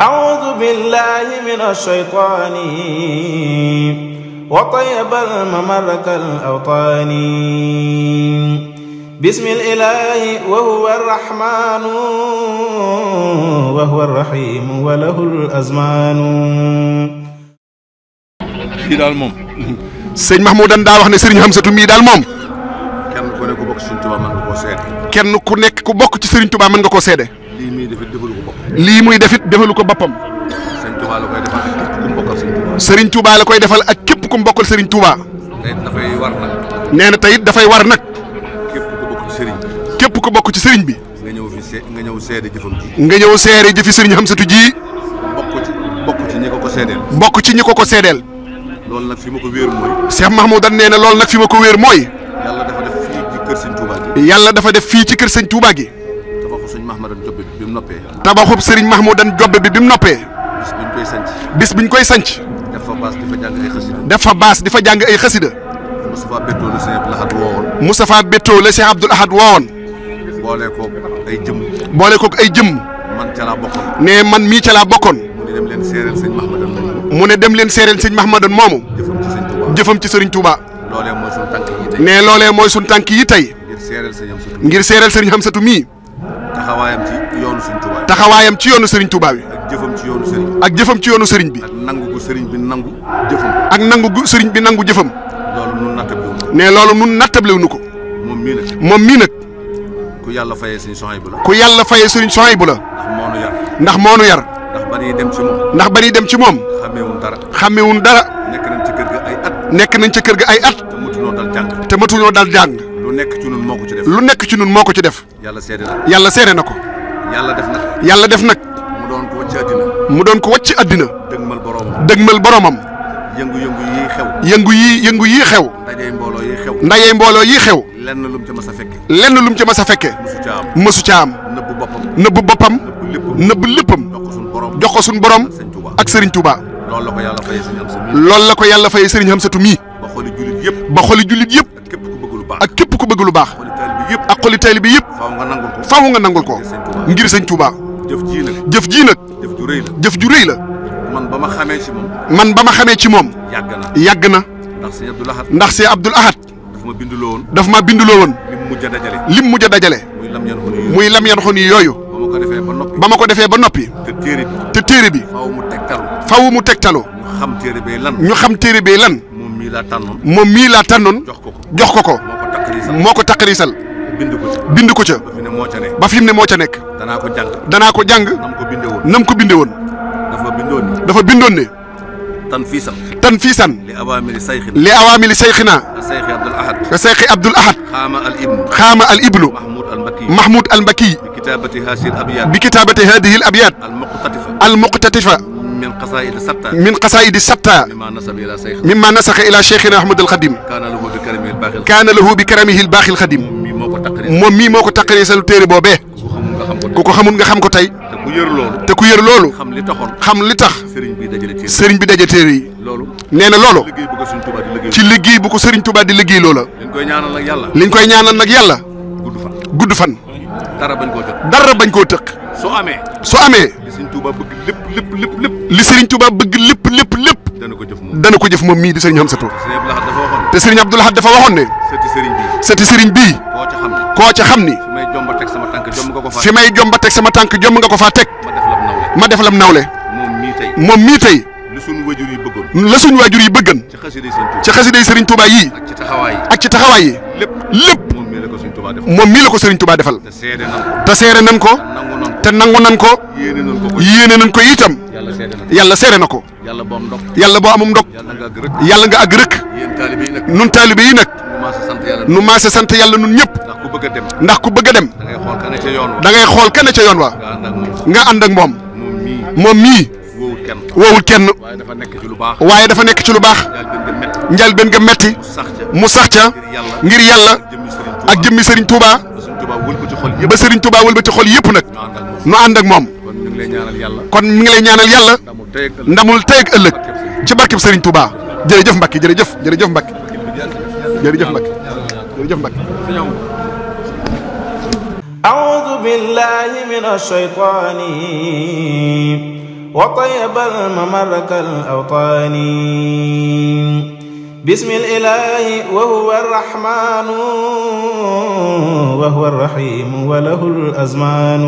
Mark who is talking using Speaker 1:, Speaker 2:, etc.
Speaker 1: أعوذ بالله من الشيطان وطيب الممر كالأوطان بسم الإله وهو الرحمن وهو الرحيم وله الأزمان.
Speaker 2: kii daal moom.
Speaker 3: sëñ Mahmoudan daa wax ne Serigne Hamsatou mii daal moom.
Speaker 2: kenn ku nekk ku bokk ci Serigne Touba mën nga koo seede.
Speaker 3: kenn ku nekk ku bokk ci Serigne Touba mën nga koo seede.
Speaker 2: lii muy defit defalu ko boppam.
Speaker 3: lii muy defit defalu ko boppam.
Speaker 2: Serigne Touba la koy defal ak képp ku mu bokkal Serigne Touba.
Speaker 3: Serigne Touba la koy defal ak képp ku mu bokkal Serigne Touba.
Speaker 2: tey dafay war nag.
Speaker 3: nee na tey dafay war nag.
Speaker 2: képp ku bokk ci Serigne bi.
Speaker 3: képp ku bokk ci Serigne bi.
Speaker 2: nga ñëw seede jëfam ji.
Speaker 3: nga ñëw seede jëfi Serigne Hamsatou ji.
Speaker 2: bokk ci ñi ko seedeel.
Speaker 3: bokk ci ñi ko seedeel.
Speaker 2: loolu nag fi ma ko wéeru mooy.
Speaker 3: Cheikh Mahmoudan nee na loolu nag fi ma ko wéer mooy.
Speaker 2: yàlla dafa def fii ci kër Serigne Touba gi.
Speaker 3: yàlla dafa def fii ci kër Serigne Touba gi.
Speaker 2: tabaxu Serigne Mahmoudan Jobbe bi mu noppee.
Speaker 3: tabaxub Serigne Mahmoudan Jobbe bi mu noppee.
Speaker 2: bis biñ koy sanc.
Speaker 3: bis biñ koy sanc.
Speaker 2: def fa baas di fa jàng ay xasida.
Speaker 3: def fa baas di fa jàng ay xasida.
Speaker 2: Moustapha Beto la Cheikh Abdoul Ahad woowoon.
Speaker 3: Moustapha Beto la Cheikh Abdoul Ahad woowoon.
Speaker 2: boole koog ay jëm.
Speaker 3: boole koog ay jëm.
Speaker 2: man ca laa bokkoon.
Speaker 3: ne man mii ca laa bokkoon.
Speaker 2: mu ne dem leen seereel sëñ Mahmoudan moomu.
Speaker 3: mu ne dem leen seereel sëñ Mahmoudan moomu.
Speaker 2: jëfam ci sëñ Touba.
Speaker 3: jëfam ci Serigne Touba.
Speaker 2: loolee mooy suñu tànk yi tey.
Speaker 3: ne loolee mooy suñu tànk yi tey.
Speaker 2: ngir seereel sëñ Hamsatou.
Speaker 3: ngir seereel Serigne Hamsatou mii.
Speaker 2: taxawaayam ci yoonu sëñ Touba.
Speaker 3: taxawaayam ci yoonu Serigne Touba bi.
Speaker 2: ak jëfam ci yoonu Serigne.
Speaker 3: ak jëfam ci yoonu Serigne bi.
Speaker 2: ak nangu gu Serigne bi nangu jëfam.
Speaker 3: ak nangu gu Serigne bi nangu jëfam.
Speaker 2: loolu nun nattablewuñu ko.
Speaker 3: ne loolu nun nattablewuñu ko.
Speaker 2: moom mii nag.
Speaker 3: moom mii nag.
Speaker 2: ku yàlla fayee sëñ Souhaïbou la.
Speaker 3: ku yàlla fayee Serigne Souhaïbou la.
Speaker 2: ndax moo nu yar.
Speaker 3: ndax moo nu yar.
Speaker 2: ndax ba ñuy dem ci moom.
Speaker 3: ndax ba ñuy dem ci moom.
Speaker 2: xàmmeewuñ dara.
Speaker 3: xàmmewuñ dara.
Speaker 2: nekk nañ ci kër ga ay at.
Speaker 3: nekk nañ ca kër ga ay at.
Speaker 2: te matuñoo dal jàng.
Speaker 3: te matuñoo dal jàng.
Speaker 2: lu nekk ci nun moo ko ci def.
Speaker 3: lu nekk ci nun moo ko ci def.
Speaker 2: yàlla seede na.
Speaker 3: yàlla seede na ko.
Speaker 2: yàlla def nag.
Speaker 3: yàlla def nag.
Speaker 2: mu doon ko wàcc àddina.
Speaker 3: mu doon ko wàcc àddina.
Speaker 2: dëgmal boromam.
Speaker 3: dëgmal boromam.
Speaker 2: yëngu-yëngu yii xew.
Speaker 3: yëngu yii xew.
Speaker 2: ndajey mbooloo yii xew.
Speaker 3: ndajey mbooloo yii xew.
Speaker 2: lenn lu mu ca mas a fekke.
Speaker 3: lenn lu mu ca mas a fekke. mësu caa am.
Speaker 2: nëbbu boppam.
Speaker 3: nëbbu boppam. nëbbu léppam. jox ko suñu borom. ak Serigne Touba.
Speaker 2: loolu la ko yàlla fayee Serigne Hamsatou mii.
Speaker 3: loolu la ko yàlla fayee Serigne Hamsatou mii.
Speaker 2: ba xoli jullit yëpp.
Speaker 3: ba xoli jullit yëpp.
Speaker 2: ak képp ku bëgg lu baax.
Speaker 3: ak képp ku bëgg lu baax.
Speaker 2: xoli taalibe bi yëpp.
Speaker 3: ak xoli taalibe bi yëpp.
Speaker 2: faaw nga nangul ko.
Speaker 3: faaw nga nangul ko. ngir Serigne Touba.
Speaker 2: jëf jii nag.
Speaker 3: jëf jii nag.
Speaker 2: jëf ju rëy la.
Speaker 3: jëf ju rëy la.
Speaker 2: man ba ma xamee ci moom.
Speaker 3: man ba ma xamee ci moom.
Speaker 2: yàgg na.
Speaker 3: yàgg na.
Speaker 2: ndax sëñ Abdoul Ahad.
Speaker 3: ndax sëñ Abdoul Ahad.
Speaker 2: daf ma binduloo woon.
Speaker 3: daf ma binduloo woon.
Speaker 2: lim mujj a dajale.
Speaker 3: lim mujj a dajale. muy lam yan xon yi yooyu.
Speaker 2: ba ma ko defee ba noppi.
Speaker 3: ba ma ko defee ba noppi.
Speaker 2: te téere bi.
Speaker 3: faaw mu tegtalu.
Speaker 2: faaw
Speaker 3: mu tegtalu.
Speaker 2: ñu xam téere bee lan.
Speaker 3: ñu xam téere bee lan.
Speaker 2: moom mii laa tànnoon.
Speaker 3: moom mii laa tànnoon. jox ko ko. moo ko taqarisal. bind ko ca. ba fi mu ne moo ca nekk. danaa ko jàng. nam ko binde woon. dafa bindoon ne. tanfiisan. li awaamili sayxina. ka sayxi Abdoul Ahad. xaama al ibnu. Mahmoud al Mbaki. bi kitaabati haadihi al abyaat. al muqtatifa. min qasaa'idi satta. mimma nasaxa ila cheikhina Ahmad al Xadim. kaana lahu bi karamihi al baaxi al Xadim. moom mii moo ko taqarisal téere boobee. ku ko xamul nga xam ko tey. te ku yër loolu. xam li tax. sëriñ bi daje téere yi. nee na loolu. ci liggéey bu ko sëriñ Touba di liggéey loola. liñ koy ñaanal nag yàlla. gudd fan. dara bañ koo tëq. su amee. li sëriñ Touba bëgg lépp. dana ko jëf moom mii di sëriñ Hamsatou. te sëriñ Abdoul Ahad dafa waxoon ne. sëti sëriñ bii. koo ca xam ni. fi may jomba teg sama tànk jomb nga ko faa teg. ma def lam nawle. moom mii tey. la suñu waajur yi bëggan. ci xasiday Serigne Touba yii. ak ci taxawaay yi. lépp. moom mii la ko Serigne Touba defal. te seere nan ko. te nangu nan ko. yéene nan ko itam. yàlla seere na ko. yàlla boo amum ndog. yàlla nga àgg rëkk. nun taalibe yi nag. nu maase sant yàlla nun ñëpp. ndax ku bëgg a dem. da ngay xool kenn ca yoon wa. nga ànd ak moom. moom mii. woowul kenn. waaye dafa nekk ci lu baax. njëlbéen nga metti. mu sax ca. ngir yàlla. ak jëmmi Serigne Touba. ba Serigne Touba wëlbati xol yëpp nag. nu ànd ak moom. kon mi ngi lay ñaanal yàlla. ndamul tey ak ëllëg. ci barkeb Serigne Touba. jërëjëf Mbacke jërëjëf Mbacke. jërëjëf Mbacke.
Speaker 1: أعوذ بالله من الشيطان وطيب الممر كالأوطان بسم الإله وهو الرحمن وهو الرحيم وله الأزمان